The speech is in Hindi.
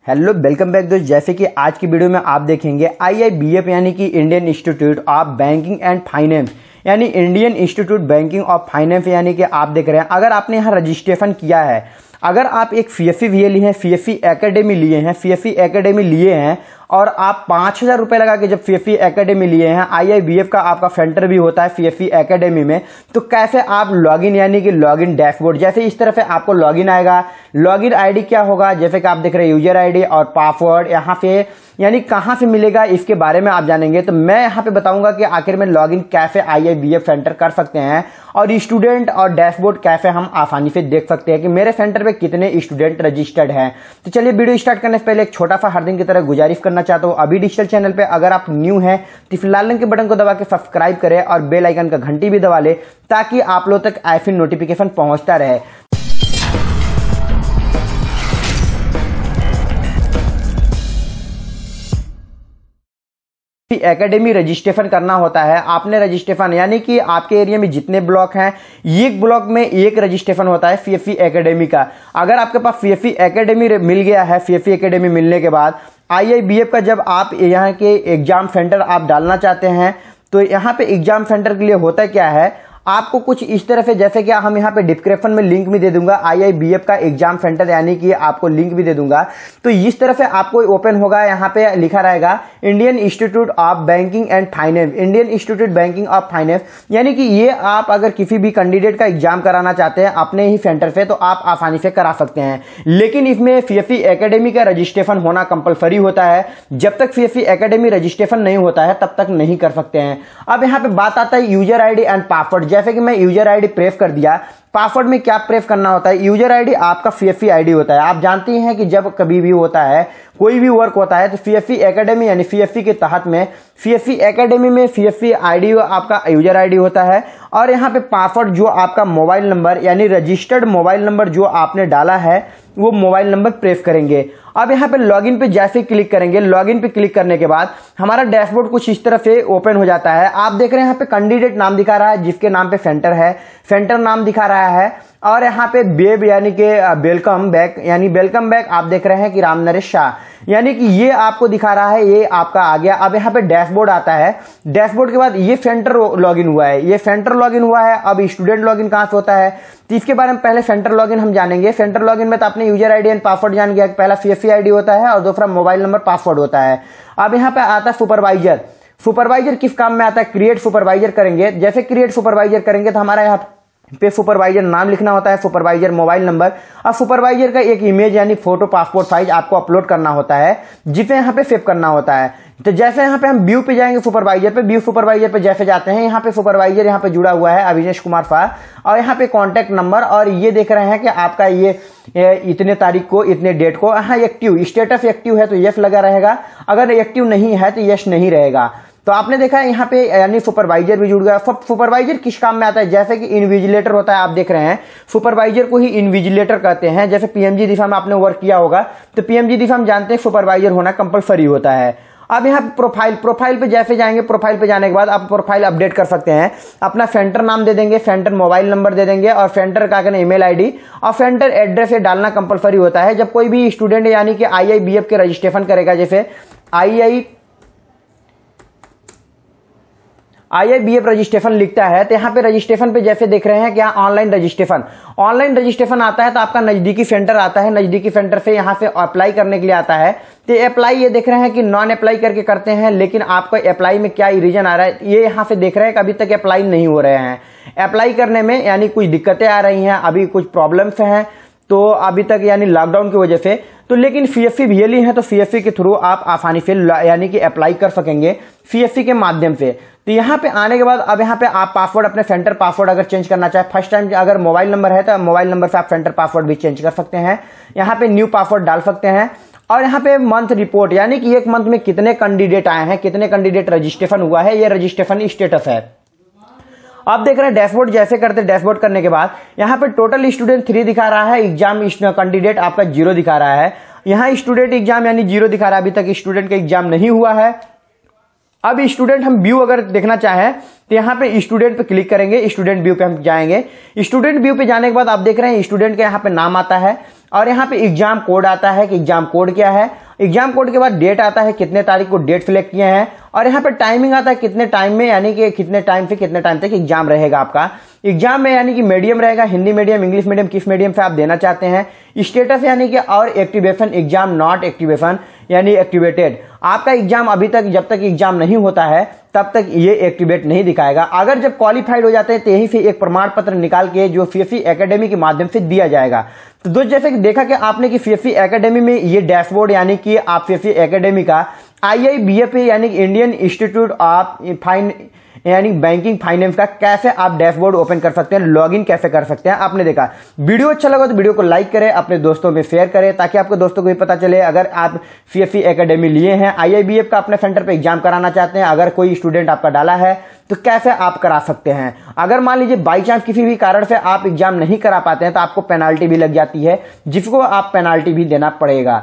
हेलो वेलकम बैक दोस्त। जैसे कि आज की वीडियो में आप देखेंगे IIBF यानी कि Indian Institute of Banking and Finance यानी Indian Institute Banking of Finance यानी कि आप देख रहे हैं, अगर आपने यहाँ रजिस्ट्रेशन किया है, अगर आप एक CFE लिए हैं, CFE एकेडमी लिए हैं, CFE एकेडमी लिए हैं और आप 5,000 रुपये लगा के जब CFE एकेडमी लिए हैं, IIBF का आपका सेंटर भी होता है CFE एकेडमी में, तो कैसे आप लॉगिन यानी कि लॉगिन डैशबोर्ड, जैसे इस तरह से आपको लॉगिन आएगा। लॉगिन आईडी क्या होगा, जैसे कि आप देख रहे हैं यूजर आईडी और पासवर्ड, यहाँ पे यानी कहाँ से मिलेगा इसके बारे में आप जानेंगे। तो मैं यहाँ पे बताऊंगा कि आखिर में लॉगिन कैसे IIBF सेंटर कर सकते हैं और स्टूडेंट और डैशबोर्ड कैसे हम आसानी से देख सकते हैं कि मेरे सेंटर पे कितने स्टूडेंट रजिस्टर्ड हैं। तो चलिए वीडियो स्टार्ट करने से पहले एक छोटा सा हर दिन की तरह गुजारिश करना चाहता हूँ, अभी डिजिटल चैनल पे अगर आप न्यू हैं तो इस लाल रंग के बटन को दबा के सब्सक्राइब करें और बेल आइकन का घंटी भी दबा ले ताकि आप लोग तक ऐसी नोटिफिकेशन पहुंचता रहे। एकेडमी रजिस्ट्रेशन करना होता है। आपने रजिस्ट्रेशन यानी कि आपके एरिया में जितने ब्लॉक हैं, एक ब्लॉक में एक रजिस्ट्रेशन होता है CFE एकेडमी का। अगर आपके पास CFE एकेडमी मिल गया है, CFE एकेडमी मिलने के बाद IIBF का जब आप यहाँ के एग्जाम सेंटर आप डालना चाहते हैं, तो यहाँ पे एग्जाम सेंटर के लिए होता क्या है, आपको कुछ इस तरह से, जैसे कि हम यहाँ पे डिस्क्रिप्शन में लिंक भी दे दूंगा IIBF का एग्जाम सेंटर यानी कि आपको लिंक भी दे दूंगा। तो इस तरह से आपको ओपन होगा, यहाँ पे लिखा रहेगा Indian Institute of Banking and finance, Indian Institute Banking of Finance, यानी कि ये आप अगर किसी भी कैंडिडेट का एग्जाम कराना चाहते हैं अपने ही सेंटर से तो आप आसानी से करा सकते हैं। लेकिन इसमें CFE एकेडमी का रजिस्ट्रेशन होना कंपलसरी होता है। जब तक CFE एकेडमी रजिस्ट्रेशन नहीं होता है तब तक नहीं कर सकते हैं। अब यहाँ पे बात आता है यूजर आईडी एंड पासवर्ड। जैसे कि मैं यूजर आईडी प्रेस कर दिया, पासवर्ड में क्या प्रेस करना होता है। यूजर आईडी आपका CFE आईडी होता है। आप जानते हैं कि जब कभी भी होता है, कोई भी वर्क होता है, तो CFE एकेडमी यानी CFE के तहत में CFE एकेडमी में CFE आईडी आपका यूजर आईडी होता है और यहाँ पे पासवर्ड जो आपका मोबाइल नंबर यानी रजिस्टर्ड मोबाइल नंबर जो आपने डाला है वो मोबाइल नंबर प्रेस करेंगे। अब यहाँ पे लॉगिन पे जैसे क्लिक करेंगे, लॉगिन पे क्लिक करने के बाद हमारा डैशबोर्ड कुछ इस तरह से ओपन हो जाता है। आप देख रहे हैं यहाँ पे कैंडिडेट नाम दिखा रहा है जिसके नाम पे सेंटर है, सेंटर नाम दिखा रहा है और यहाँ पे बेब यानी कि वेलकम बैक यानी वेलकम बैक आप देख रहे हैं कि राम नरेश शाह, यानी कि ये आपको दिखा रहा है, ये आपका आ गया। अब यहाँ पे डैशबोर्ड आता है, डैशबोर्ड के बाद ये सेंटर लॉगिन हुआ है, ये सेंटर लॉगिन हुआ है। अब स्टूडेंट लॉगिन कहाँ से होता है तो इसके बारे में पहले सेंटर लॉगिन हम जानेंगे। सेंटर लॉगिन में तो आपने यूजर आईडी एंड पासवर्ड जान गया, पहला CFE आईडी होता है और दूसरा मोबाइल नंबर पासवर्ड होता है। अब यहाँ पे आता है सुपरवाइजर। सुपरवाइजर किस काम में आता है, क्रिएट सुपरवाइजर करेंगे। जैसे क्रिएट सुपरवाइजर करेंगे तो हमारा यहाँ पे सुपरवाइजर नाम लिखना होता है, सुपरवाइजर मोबाइल नंबर और सुपरवाइजर का एक इमेज यानी फोटो पासपोर्ट साइज आपको अपलोड करना होता है जिसे यहाँ पे सेव करना होता है। तो जैसे यहाँ पे हम व्यू पे जाएंगे, सुपरवाइजर पे, व्यू सुपरवाइजर पे जैसे जाते हैं, यहाँ पे सुपरवाइजर यहाँ पे जुड़ा हुआ है अविनेश कुमार शाह और यहाँ पे कॉन्टैक्ट नंबर और ये देख रहे हैं कि आपका ये इतने तारीख को इतने डेट को, हाँ एक्टिव, स्टेटस एक्टिव है तो यस लगा रहेगा, अगर एक्टिव नहीं है तो यस नहीं रहेगा। तो आपने देखा है यहाँ पे यानी सुपरवाइजर भी जुड़ गया। सुपरवाइजर किस काम में आता है, जैसे कि इन्विजिलेटर होता है, आप देख रहे हैं सुपरवाइजर को ही इन्विजिलेटर कहते हैं। जैसे PMG दिशा में आपने वर्क किया होगा तो PMG दिशा में जानते हैं सुपरवाइजर होना कंपलसरी होता है। अब यहाँ प्रोफाइल पे जैसे जाएंगे, प्रोफाइल पे जाने के बाद आप प्रोफाइल अपडेट कर सकते हैं। अपना सेंटर नाम दे देंगे, सेंटर मोबाइल नंबर दे देंगे और सेंटर का ईमेल आईडी और सेंटर एड्रेस से डालना कंपलसरी होता है। जब कोई भी स्टूडेंट यानी कि IIBF के रजिस्ट्रेशन करेगा, जैसे IIBF रजिस्ट्रेशन लिखता है तो यहाँ पे रजिस्ट्रेशन पे जैसे देख रहे हैं कि यहाँ ऑनलाइन रजिस्ट्रेशन आता है तो आपका नजदीकी सेंटर आता है, नजदीकी सेंटर से यहाँ से अप्लाई करने के लिए आता है। तो अप्लाई ये देख रहे हैं कि नॉन अप्लाई करके करते हैं, लेकिन आपको अप्लाई में क्या रीजन आ रहा है ये यहाँ से देख रहे हैं कि अभी तक अप्लाई नहीं हो रहे हैं। अप्लाई करने में यानी कुछ दिक्कतें आ रही हैं, अभी कुछ प्रॉब्लम्स हैं तो अभी तक यानी लॉकडाउन की वजह से। तो लेकिन CFE VLE है तो CFE के थ्रू आप आसानी से यानी कि अप्लाई कर सकेंगे CFE के माध्यम से। तो यहाँ पे आने के बाद अब यहाँ पे आप पासवर्ड अपने सेंटर पासवर्ड अगर चेंज करना चाहे, फर्स्ट टाइम अगर मोबाइल नंबर है तो मोबाइल नंबर से आप सेंटर पासवर्ड भी चेंज कर सकते हैं। यहाँ पे न्यू पासवर्ड डाल सकते हैं और यहाँ पे मंथ रिपोर्ट यानी कि एक मंथ में कितने कैंडिडेट आए हैं, कितने कैंडिडेट रजिस्ट्रेशन हुआ है, ये रजिस्ट्रेशन स्टेटस है। आप देख रहे हैं डैशबोर्ड जैसे करते, डैशबोर्ड करने के बाद यहाँ पे टोटल स्टूडेंट 3 दिखा रहा है, एग्जाम कैंडिडेट आपका 0 दिखा रहा है। यहाँ स्टूडेंट एग्जाम यानी 0 दिखा रहा है, अभी तक स्टूडेंट का एग्जाम नहीं हुआ है। अब स्टूडेंट हम व्यू अगर देखना चाहें तो यहाँ पे स्टूडेंट पे क्लिक करेंगे, स्टूडेंट व्यू पे हम जाएंगे। स्टूडेंट व्यू पे जाने के बाद आप देख रहे हैं स्टूडेंट का यहाँ पे नाम आता है और यहाँ पे एग्जाम कोड आता है कि एग्जाम कोड क्या है। एग्जाम कोड के बाद डेट आता है, कितने तारीख को डेट सिलेक्ट किए हैं, और यहाँ पे टाइमिंग आता है कितने टाइम में, यानी कि कितने टाइम से कितने टाइम तक एग्जाम रहेगा आपका। एग्जाम में यानी कि मीडियम रहेगा, हिंदी मीडियम, इंग्लिश मीडियम, किस मीडियम से आप देना चाहते हैं। स्टेटस यानी कि और एक्टिवेशन, एग्जाम नॉट एक्टिवेशन यानी एक्टिवेटेड। आपका एग्जाम अभी तक, जब तक एग्जाम नहीं होता है तब तक ये एक्टिवेट नहीं दिखाएगा। अगर जब क्वालिफाइड हो जाते हैं तो यहीं से एक प्रमाण पत्र निकाल के जो सीएससी एकेडमी के माध्यम से दिया जाएगा। तो दोस्त जैसे कि देखा कि आपने कि सीएससी एकेडमी में ये डैशबोर्ड यानी कि आप सीएससी एकेडमी का IIBF यानी कि इंडियन इंस्टीट्यूट ऑफ यानी बैंकिंग फाइनेंस का कैसे आप डैशबोर्ड ओपन कर सकते हैं, लॉगिन कैसे कर सकते हैं, आपने देखा। वीडियो अच्छा लगा तो वीडियो को लाइक करें, अपने दोस्तों में शेयर करें ताकि आपके दोस्तों को भी पता चले। अगर आप सीएससी एकेडमी लिए हैं, IIBF का अपने सेंटर पे एग्जाम कराना चाहते हैं, अगर कोई स्टूडेंट आपका डाला है तो कैसे आप करा सकते हैं। अगर मान लीजिए बाई चांस किसी भी कारण से आप एग्जाम नहीं करा पाते हैं तो आपको पेनाल्टी भी लग जाती है, जिसको आप पेनाल्टी भी देना पड़ेगा।